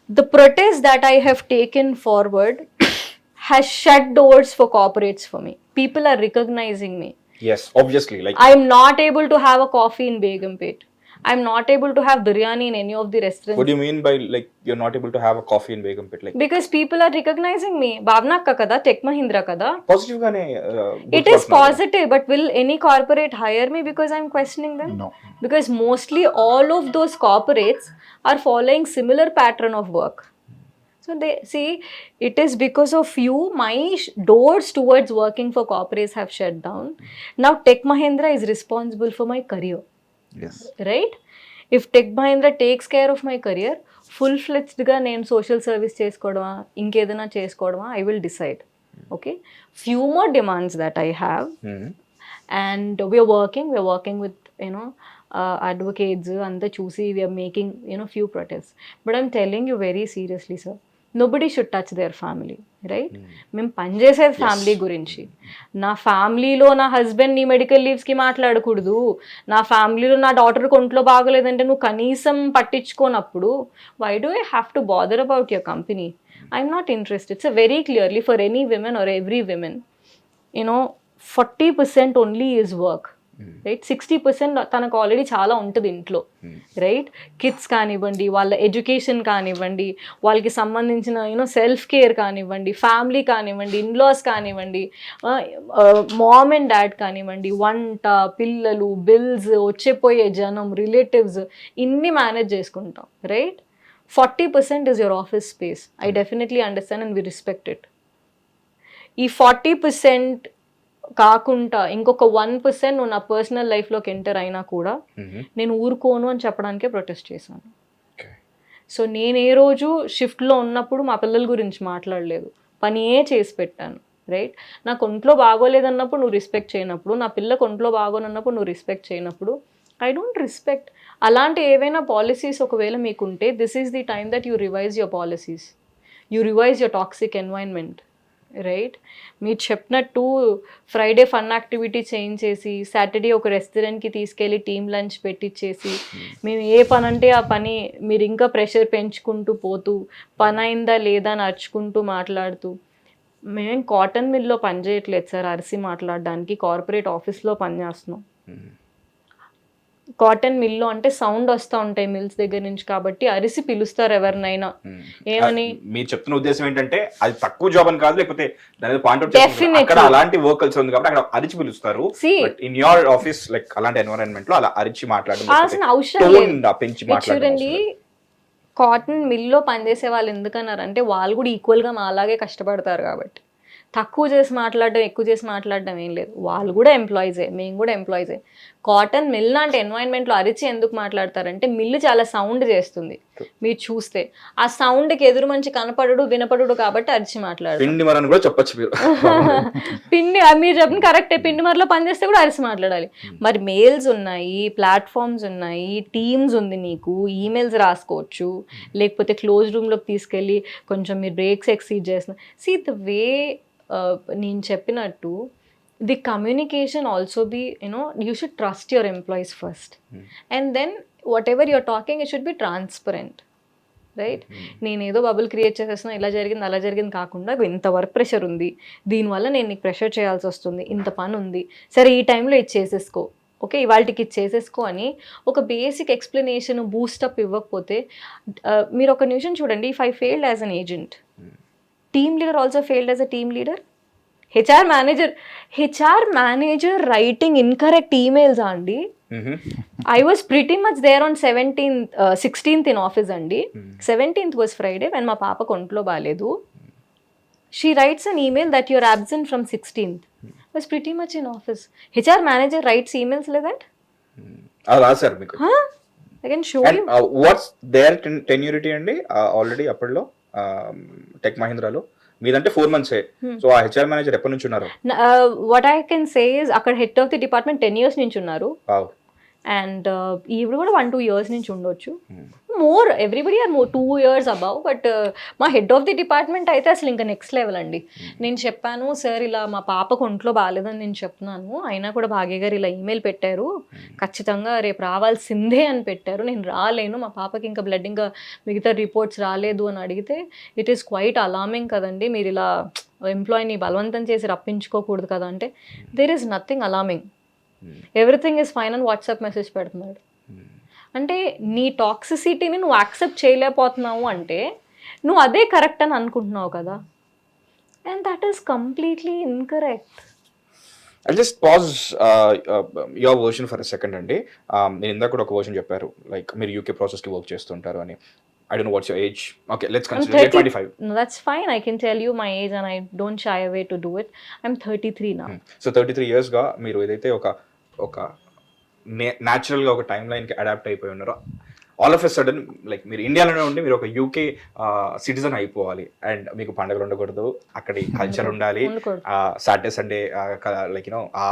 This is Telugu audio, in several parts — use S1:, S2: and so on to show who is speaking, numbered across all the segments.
S1: The protest that I have taken forward has shut doors for corporates for me. People are recognizing me.
S2: Yes, obviously, like
S1: I'm not able to have a coffee in Begumpet. I'm not able to have biryani in any of the restaurants.
S2: what do you mean by like you're not able to have a coffee in Begumpet? Like
S1: Because people are recognizing me. Bhavnakka kada, Tech Mahindra kada.
S2: Positive గానే
S1: It is positive, but will any corporate hire me because I'm questioning them?
S3: No.
S1: Because mostly all of those corporates are following similar pattern of work. So they see, it is because of you, my doors towards working for corporates have shut down. Now Tech Mahindra is responsible for my career,
S3: Yes.
S1: right? If Tech Mahindra takes care of my career, full-fledgedగా నేను సోషల్ సర్వీస్ చేసుకోవడమా ఇంకేదైనా చేసుకోవడమా I will decide. Okay, few more demands that I have and we're working with you know advocates అంతా చూసి we're making few protest. But I'm telling you very seriously sir, nobody should touch their family, right? మేము పనిచేసేది ఫ్యామిలీ గురించి. నా ఫ్యామిలీలో నా హస్బెండ్ నీ మెడికల్ లీవ్స్కి మాట్లాడకూడదు, నా ఫ్యామిలీలో నా డాటర్కి ఒంట్లో బాగోలేదంటే నువ్వు కనీసం పట్టించుకోనప్పుడు why do I have to bother about your company? I'm not interested. So very clearly for any women are every women, 40% only is work, right? 60% తనకు ఆల్రెడీ చాలా ఉంటుంది ఇంట్లో, రైట్? కిడ్స్ కానివ్వండి, వాళ్ళ ఎడ్యుకేషన్ కానివ్వండి, వాళ్ళకి సంబంధించిన సెల్ఫ్ కేర్ కానివ్వండి, ఫ్యామిలీ కానివ్వండి, ఇన్లాస్ కానివ్వండి, మామ్ అండ్ డాడ్ కానివ్వండి, వంట, పిల్లలు, బిల్స్, వచ్చేపోయే జనం, రిలేటివ్స్, ఇన్ని మేనేజ్ చేసుకుంటాం, right? 40% is your office space. I definitely understand and we respect it. ఈ 40% కాకుండా ఇంకొక 1% నువ్వు నా పర్సనల్ లైఫ్లోకి ఎంటర్ అయినా కూడా నేను ఊరుకోను అని చెప్పడానికే ప్రొటెస్ట్ చేశాను. సో నేను ఏ రోజు షిఫ్ట్లో ఉన్నప్పుడు మా పిల్లల గురించి మాట్లాడలేదు, పనియే చేసి పెట్టాను, రైట్? నాకు ఒంట్లో బాగోలేదన్నప్పుడు నువ్వు రెస్పెక్ట్ చేయనప్పుడు, నా పిల్లకి ఒంట్లో బాగోనన్నప్పుడు నువ్వు రెస్పెక్ట్ చేయనప్పుడు ఐ డోంట్ రెస్పెక్ట్. అలాంటి ఏవైనా పాలసీస్ ఒకవేళ మీకుంటే this is the time that you revise your policies, you revise your toxic environment, right? మీరు చెప్పినట్టు ఫ్రైడే ఫన్ యాక్టివిటీ చేంజ్ చేసి సాటర్డే ఒక రెస్టారెంట్కి తీసుకెళ్ళి టీమ్ లంచ్ పెట్టించేసి మేము ఏ పని అంటే ఆ పని మీరు ఇంకా ప్రెషర్ పెంచుకుంటూ పోతూ పని అయిందా లేదా అని అరుచుకుంటూ మాట్లాడుతూ, మేము కాటన్ మిల్లో పని చేయట్లేదు సార్ అరిసి మాట్లాడడానికి, కార్పొరేట్ ఆఫీస్లో పనిచేస్తున్నాం. కాటన్ మిల్లో అంటే సౌండ్ వస్తూ ఉంటాయి మిల్స్ దగ్గర నుంచి, కాబట్టి అరిసి పిలుస్తారు ఎవరినైనా. ఏమని
S2: మీరు చెప్తున్న ఉద్దేశం ఏంటంటే అది తక్కువ జాబ్ అని కాదు, లేకపోతే దాని పాయింట్ అవుట్ అక్కడ అలాంటి వర్క్ కల్చర్ ఉంది కాబట్టి అక్కడ అరిచి పిలుస్తారు. ఇన్ యువర్ ఆఫీస్ లైక్ అలాంటి ఎన్వైరన్మెంట్ లో అలా అరిచి మాట్లాడడం
S1: అవసరం
S2: పెంచి
S1: చూడండి. కాటన్ మిల్లో పనిచేసే వాళ్ళు ఎందుకన్నారంటే వాళ్ళు కూడా ఈక్వల్గా మా అలాగే కష్టపడతారు కాబట్టి. తక్కువ చేసి మాట్లాడడం ఎక్కువ చేసి మాట్లాడడం ఏం లేదు, వాళ్ళు కూడా ఎంప్లాయీసే, మేము కూడా ఎంప్లాయీసే. కాటన్ మిల్ లాంటి ఎన్వైరన్మెంట్లో అరిచి ఎందుకు మాట్లాడతారంటే మిల్లు చాలా సౌండ్ చేస్తుంది, మీరు చూస్తే ఆ సౌండ్కి ఎదురు మంచి కనపడడు వినపడడు కాబట్టి అరిచి మాట్లాడు.
S2: పిండి మరని కూడా చెప్పచ్చు మీరు.
S1: పిండి మీరు చెప్పిన కరెక్టే, పిండి మరలో పనిచేస్తే కూడా అరిచి మాట్లాడాలి. మరి మెయిల్స్ ఉన్నాయి, ప్లాట్ఫామ్స్ ఉన్నాయి, టీమ్స్ ఉంది, నీకు ఈమెయిల్స్ రాసుకోవచ్చు, లేకపోతే క్లోజ్ రూమ్లోకి తీసుకెళ్ళి కొంచెం మీరు బ్రేక్స్ ఎక్సీడ్ చేస్తున్నారు. సీ ద వే నేను చెప్పినట్టు the communication also be you should trust your employees first and then whatever your talking it should be transparent, right? నేను ఏదో బబుల్ క్రియేట్ చేసేస్తున్నా, ఇలా జరిగింది అలా జరిగింది కాకుండా ఇంత వర్క్ ప్రెషర్ ఉంది, దీనివల్ల నేను నీకు ప్రెషర్ చేయాల్సి వస్తుంది, ఇంత పని ఉంది, సరే ఈ టైంలో ఇది చేసేసుకో, ఓకే ఇవాళకి ఇది చేసేసుకో అని ఒక బేసిక్ ఎక్స్ప్లెనేషన్ బూస్టప్ ఇవ్వకపోతే మీరు ఒక నిమిషం చూడండి. If I failed as an agent, team leader also failed as a team leader. HR manager writing incorrect emails andi. I was pretty much there on 16th in office andi. 17th was Friday when ma papa kontlo baledu. She writes an email that you're absent from 16th. I was pretty much in office. HR manager writes emails like that.
S2: రాశారు మీకు?
S1: I can show you.
S2: What's their tenure అండి ఆల్రెడీ అప్పట్లో టెక్ మహీంద్రాలో? మీదంటే 4 months. So uh HR manager ఎప్పటి నుంచి ఉన్నారు?
S1: What I can say is అక్కడ head of the department 10 years నుంచి ఉన్నారు. అండ్ ఈవిడ కూడా 1-2 ఇయర్స్ నుంచి ఉండొచ్చు. More everybody are 2 years above. But మా హెడ్ ఆఫ్ ది డిపార్ట్మెంట్ అయితే అసలు ఇంకా నెక్స్ట్ లెవెల్ అండి. నేను చెప్పాను, సార్ ఇలా మా పాపకు ఒంట్లో బాగాలేదని నేను చెప్తున్నాను, అయినా కూడా భాగ్య గారు ఇలా ఈమెయిల్ పెట్టారు, ఖచ్చితంగా రేపు రావాల్సిందే అని పెట్టారు, నేను రాలేను, మా పాపకి ఇంకా బ్లడ్ ఇంకా మిగతా రిపోర్ట్స్ రాలేదు అని అడిగితే, ఇట్ ఈస్ క్వైట్ అలార్మింగ్ కదండి, మీరు ఇలా ఎంప్లాయీని బలవంతం చేసి రప్పించుకోకూడదు కదా అంటే, there is nothing alarming, everything is fine అని వాట్సాప్ మెసేజ్ పెడుతున్నాడు. అంటే నీ టాక్సిసిటీని నువ్వు యాక్సెప్ట్ చేయలేకపోతున్నావు అంటే నువ్వు అదే కరెక్ట్ అని అనుకుంటున్నావు కదా, and that is completely incorrect.
S2: I just pause your version for a second అండి. నేను ఇందాక కూడా ఒక వర్షన్ చెప్పారు, లైక్ మీరు యూకే ప్రాసెస్కి వర్క్ చేస్తుంటారు అని. I don't know what's your age. Okay, let's consider 25.
S1: No, that's fine. I can tell you my age and I don't shy away to do it. I'm 33 now.
S2: So 33 years గా మీరు ఏదైతే ఒక న్యాచురల్ గా ఒక టైం లైన్ కి అడాప్ట్ అయిపోయి ఉన్నారో, all of a sudden like మీరు ఇండియాలోనే ఉండి మీరు ఒక యూకే సిటిజన్ అయిపోవాలి, అండ్ మీకు పండుగలు ఉండకూడదు, అక్కడి కల్చర్ ఉండాలి, సాటర్డే సండే లైక్ యూనో ఆ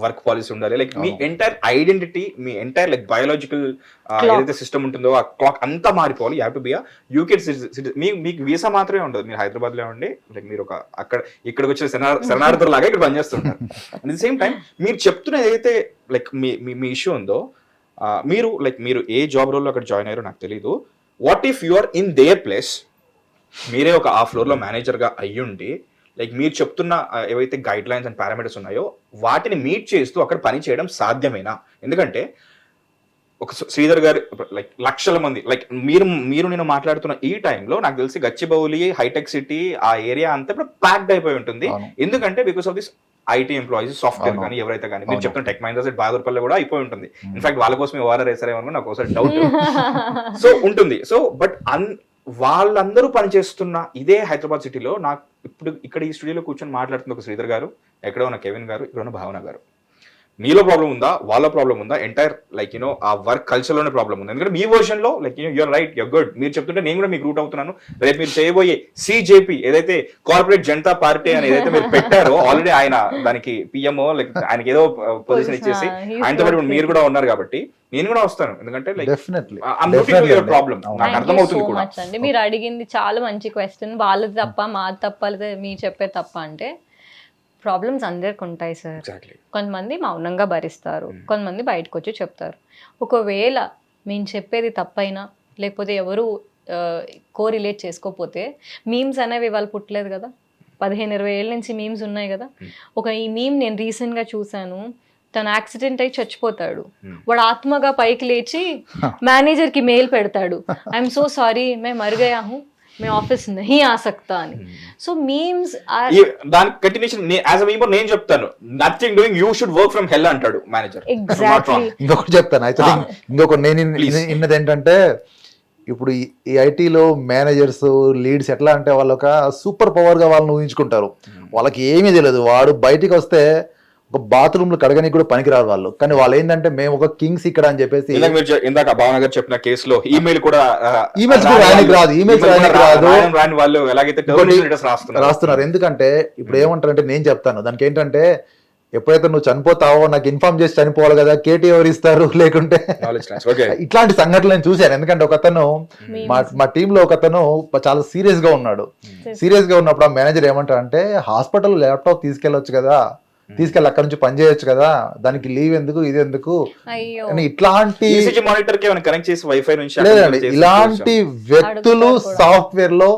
S2: వర్క్ పాలసీ ఉండాలి, లైక్ మీ ఎంటైర్ ఐడెంటిటీ, మీ ఎంటైర్ లైక్ బయోలాజికల్ ఏదైతే సిస్టమ్ ఉంటుందో ఆ క్లాక్ అంతా మారిపోవాలి. You have to be UK citizen. మీకు వీసా మాత్రమే ఉండదు, మీరు హైదరాబాద్ లో ఉండి లైక్ మీరు ఒక ఇక్కడికి వచ్చిన శరణార్థుల లాగా ఇక్కడ పనిచేస్తుంటారు. అట్ ది సేమ్ టైం మీరు చెప్తున్న ఏదైతే లైక్ మీ ఇష్యూ ఉందో, మీరు ఏ జాబ్ రోల్లో అక్కడ జాయిన్ అయ్యారో నాకు తెలియదు. What if you are in there place, మీరే ఒక ఆ ఫ్లోర్లో మేనేజర్గా అయ్యుండి, లైక్ మీరు చెప్తున్న ఏవైతే గైడ్ లైన్స్ అండ్ పారామీటర్స్ ఉన్నాయో వాటిని మీట్ చేస్తూ అక్కడ పని చేయడం సాధ్యమేనా? ఎందుకంటే ఒక శ్రీధర్ గారు లైక్ లక్షల మంది, లైక్ మీరు నేను మాట్లాడుతున్న ఈ టైంలో నాకు తెలిసి గచ్చిబౌలి, హైటెక్ సిటీ ఆ ఏరియా అంతా ఇప్పుడు ప్యాక్డ్ అయిపోయి ఉంటుంది. ఎందుకంటే because of this IT employees, software కానీ ఎవరైతే కానీ మీరు చెప్తున్న టెక్ మహీంద్రా సెట్ బాగర్పల్లి కూడా అయిపోయి ఉంటుంది. ఇన్ఫాక్ట్ వాళ్ళ కోసం ఓఆర్ఆర్ వేసారేమో నాకు ఒకసారి డౌట్. సో ఉంటుంది. సో బట్ వాళ్ళందరూ పనిచేస్తున్న ఇదే హైదరాబాద్ సిటీలో నాకు ఇప్పుడు ఇక్కడ ఈ స్టూడియోలో కూర్చొని మాట్లాడుతున్న ఒక శ్రీధర్ గారు, ఎక్కడో ఉన్న కెవిన్ గారు, ఇక్కడ ఉన్న భావన గారు, మీలో ప్రాబ్లం ఉందా, వాళ్ళ ప్రాబ్లం ఉందా, ఎంటైర్ లైక్ యూనో ఆ వర్క్ కల్చర్ లోనే ప్రాబ్లం ఉంది. ఎందుకంటే మీ వర్షన్ లో like you're right, you're good, మీరు చెప్తుంటే నేను కూడా మీకు రూట్ అవుతున్నాను. రేపు మీరు చేయబోయే సిజేపీ ఏదైతే కార్పొరేట్ జనతా పార్టీ అని ఏదైతే మీరు పెట్టారో, ఆల్రెడీ ఆయన దానికి పిఎంఓ లైక్ ఆయనకి ఏదో పొజిషన్ ఇచ్చేసి ఆయనతో పాటు మీరు కూడా ఉన్నారు కాబట్టి నేను కూడా వస్తాను. ఎందుకంటే లైక్ ప్రాబ్లం నాకు అర్థమవుతుంది కూడా.
S1: మీరు అడిగింది చాలా మంచి క్వశ్చన్. వాళ్ళది తప్ప మాది తప్ప, లేదా మీరు చెప్పే తప్ప అంటే, ప్రాబ్లమ్స్ అందరికి ఉంటాయి సార్. కొంతమంది మౌనంగా భరిస్తారు, కొంతమంది బయటకు వచ్చి చెప్తారు. ఒకవేళ మేము చెప్పేది తప్పైనా, లేకపోతే ఎవరు కోరిలేట్ చేసుకోపోతే, మీమ్స్ అనేవి వాళ్ళు పుట్టలేదు కదా, 15-20 ఏళ్ళ నుంచి మీమ్స్ ఉన్నాయి కదా. ఈ మీమ్ నేను రీసెంట్గా చూశాను, తను యాక్సిడెంట్ అయి చచ్చిపోతాడు, వాడు ఆత్మగా పైకి లేచి మేనేజర్కి మెయిల్ పెడతాడు, ఐఎమ్ సో సారీ మే మర్ గయా హూ, మే ఆఫీస్ నహీ ఆ సక్తా అని. సో మీమ్స్
S2: దాని కంటిన్యూషన్ యాజ్ ఎ మెంబర్ నేను చెప్తాను, nothing doing, you should work from హెల్ అంటాడు మేనేజర్.
S1: ఎగ్జాక్ట్లీ.
S3: ఇంకొకటి చెప్తాను అయితే, ఇంకొకటి నేను ఇన్నది ఏంటంటే, ఇప్పుడు ఈ ఐటీలో మేనేజర్స్, లీడ్స్ ఎట్లా అంటే వాళ్ళు ఒక సూపర్ పవర్ గా వాళ్ళని ఊహించుకుంటారు. వాళ్ళకి ఏమీ తెలియదు, వాడు బయటికి వస్తే ఒక బాత్రూమ్ లో కడగనికి కూడా పనికిరారు వాళ్ళు. కానీ వాళ్ళు ఏంటంటే మేము ఒక కింగ్స్ ఇక్కడ అని చెప్పేసి,
S2: ఇందాక భావన గారు చెప్పిన కేసులో ఈమెయిల్ కూడా వాళ్ళు
S3: రాస్తున్నారు. ఎందుకంటే ఇప్పుడు ఏమంటారంటే, నేను చెప్తాను దానికి ఏంటంటే, ఎప్పుడైతే నువ్వు చనిపోతావో నాకు ఇన్ఫార్మ్ చేసి చనిపోవాలి కదా, కేటీ ఎవరు ఇస్తారు, లేకుంటే ఇట్లాంటి సంఘటనలు నేను చూశాను. ఎందుకంటే ఒకతను మా టీంలో ఒకతను చాలా సీరియస్ గా ఉన్నాడు. సీరియస్ గా ఉన్నప్పుడు ఆ మేనేజర్ ఏమంటాడంటే, హాస్పిటల్ ల్యాప్టాప్ తీసుకెళ్ళొచ్చు కదా, తీసుకెళ్ళి అక్కడ నుంచి పని చేయొచ్చు కదా, దానికి లీవ్ ఎందుకు, ఇది ఎందుకు అని ఇట్లాంటి లేదండి. ఇలాంటి వ్యక్తులు సాఫ్ట్వేర్ లో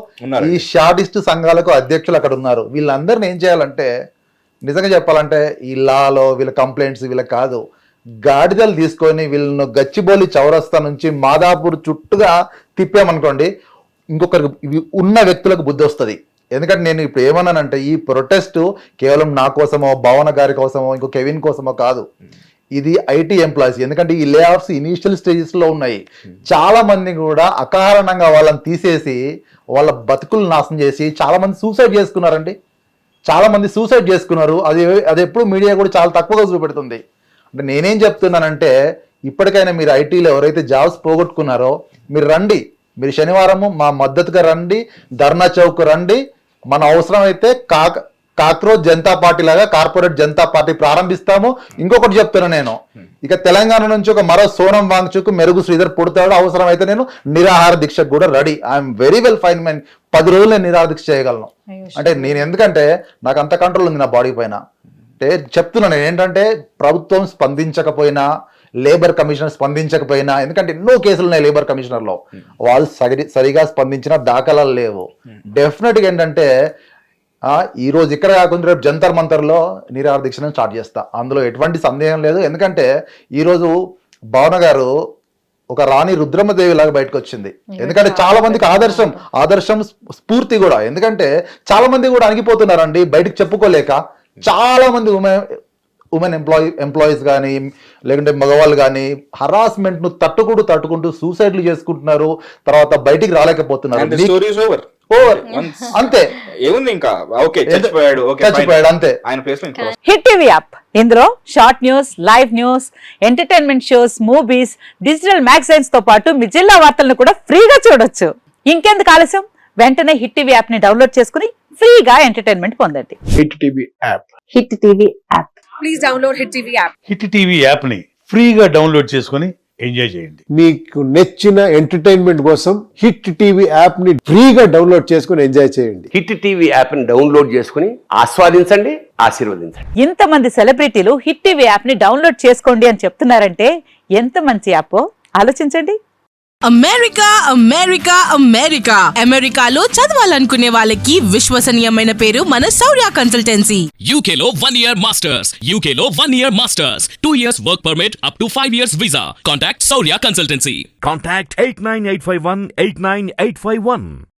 S3: ఈ షాడిస్ట్ సంఘాలకు అధ్యక్షులు అక్కడ ఉన్నారు. వీళ్ళందరినీ ఏం చేయాలంటే, నిజంగా చెప్పాలంటే ఈ లాలో వీళ్ళ కంప్లైంట్స్ వీళ్ళకి కాదు, గాడిదలు తీసుకొని వీళ్ళను గచ్చిబౌలి చౌరస్తా నుంచి మాదాపూర్ చుట్టుగా తిప్పామనుకోండి, ఇంకొకరికి ఉన్న వ్యక్తులకు బుద్ధి వస్తుంది. ఎందుకంటే నేను ఇప్పుడు ఏమన్నానంటే, ఈ ప్రొటెస్ట్ కేవలం నా కోసమో, భావన గారి కోసమో, ఇంకో కెవిన్ కోసమో కాదు, ఇది ఐటీ ఎంప్లాయీస్. ఎందుకంటే ఈ లే ఆఫ్స్ ఇనీషియల్ స్టేజెస్ లో ఉన్నాయి. చాలా మంది కూడా అకారణంగా వాళ్ళని తీసేసి వాళ్ళ బతుకులు నాశనం చేసి చాలా మంది సూసైడ్ చేసుకున్నారండి. చాలా మంది సూసైడ్ చేసుకున్నారు. అది ఎప్పుడు మీడియా కూడా చాలా తక్కువగా చూపెడుతుంది. అంటే నేనేం చెప్తున్నానంటే, ఇప్పటికైనా మీరు ఐటీలో ఎవరైతే జాబ్స్ పోగొట్టుకున్నారో మీరు రండి, మీరు శనివారము మా మద్దతుగా రండి, ధర్నా చౌక్ రండి. మన అవసరం అయితే కాక్రోచ్ జనతా పార్టీ లాగా కార్పొరేట్ జనతా పార్టీ ప్రారంభిస్తాము. ఇంకొకటి చెప్తున్నా నేను, ఇక తెలంగాణ నుంచి ఒక మరో సోనం వాంగ్చుక్, మెరుగు శ్రీధర్ పుడతాడు. అవసరమైతే నేను నిరాహార దీక్షకు కూడా ready. I'm very well fine mine. 10 రోజులు నేను నిరాహార దీక్ష చేయగలను. అంటే నేను ఎందుకంటే నాకు అంత కంట్రోల్ ఉంది నా బాడీ పైన. అంటే చెప్తున్నా నేను ఏంటంటే ప్రభుత్వం స్పందించకపోయినా, లేబర్ కమిషనర్ స్పందించకపోయినా, ఎందుకంటే ఎన్నో కేసులు ఉన్నాయి లేబర్ కమిషనర్లో, వాళ్ళు సరిగా స్పందించిన దాఖలాలు లేవు. డెఫినెట్గా ఏంటంటే ఈ రోజు ఇక్కడ కాకుండా రేపు జంతర్ మంతర్లో నిరాహార దీక్షను స్టార్ట్ చేస్తా. అందులో ఎటువంటి సందేహం లేదు. ఎందుకంటే ఈరోజు భావన గారు ఒక రాణి రుద్రమదేవి లాగా బయటకు వచ్చింది. ఎందుకంటే చాలా మందికి ఆదర్శం స్ఫూర్తి కూడా. ఎందుకంటే చాలా మంది కూడా అణిగిపోతున్నారండి బయటకు చెప్పుకోలేక. చాలా మంది ఉమెన్ ఎంప్లాయీస్ కానీ లేకుంటే మగవాళ్ళు కానీ హరాస్మెంట్ ను తట్టుకుంటూ సూసైడ్లు చేసుకుంటున్నారు. తర్వాత బయటికి రాలేకపోతున్నారు. అంతే
S2: ఏముంది ఇంకా, ఓకే చచ్చిపోయాడు
S3: అంతే.
S2: ఆయన ప్లేస్ లో
S4: హిట్ టీవీ యాప్, ఇందులో short news, live news, entertainment shows, movies, digital magazines తో పాటు మీ జిల్లా వార్తలను కూడా ఫ్రీగా చూడొచ్చు. ఇంకెందుకు ఆలస్యం, వెంటనే హిట్ టీవీ యాప్ ని డౌన్లోడ్ చేసుకుని ఫ్రీగా ఎంటర్టైన్మెంట్ పొందండి.
S5: Hit TV app.
S4: Hit TV app.
S6: Please download hit TV app.
S5: Hit TV app ని ఫ్రీగా డౌన్లోడ్ చేసుకుని ఎంజాయ్ చేయండి.
S7: మీకు నచ్చిన ఎంటర్టైన్మెంట్ కోసం హిట్ టీవీ యాప్ ని ఫ్రీగా డౌన్లోడ్ చేసుకుని ఎంజాయ్ చేయండి.
S8: హిట్ టీవీ యాప్ ని డౌన్లోడ్ చేసుకుని ఆస్వాదించండి, ఆశీర్వదించండి.
S4: ఇంతమంది సెలబ్రిటీలు హిట్ టీవీ యాప్ ని డౌన్లోడ్ చేసుకోండి అని చెప్తున్నారంటే ఎంత మంచి యాప్ ఆలోచించండి.
S6: అమెరికా అమెరికా అమెరికా అమెరికాలో చదవాలనుకునే వాళ్ళకి విశ్వసనీయమైన పేరు మన శౌర్య కన్సల్టెన్సీ.
S9: UK లో 1 year masters. UK లో 1 year masters. 2 years work permit up to 5 years visa. Contact Saurya Consultancy.
S10: Contact 89851 89851.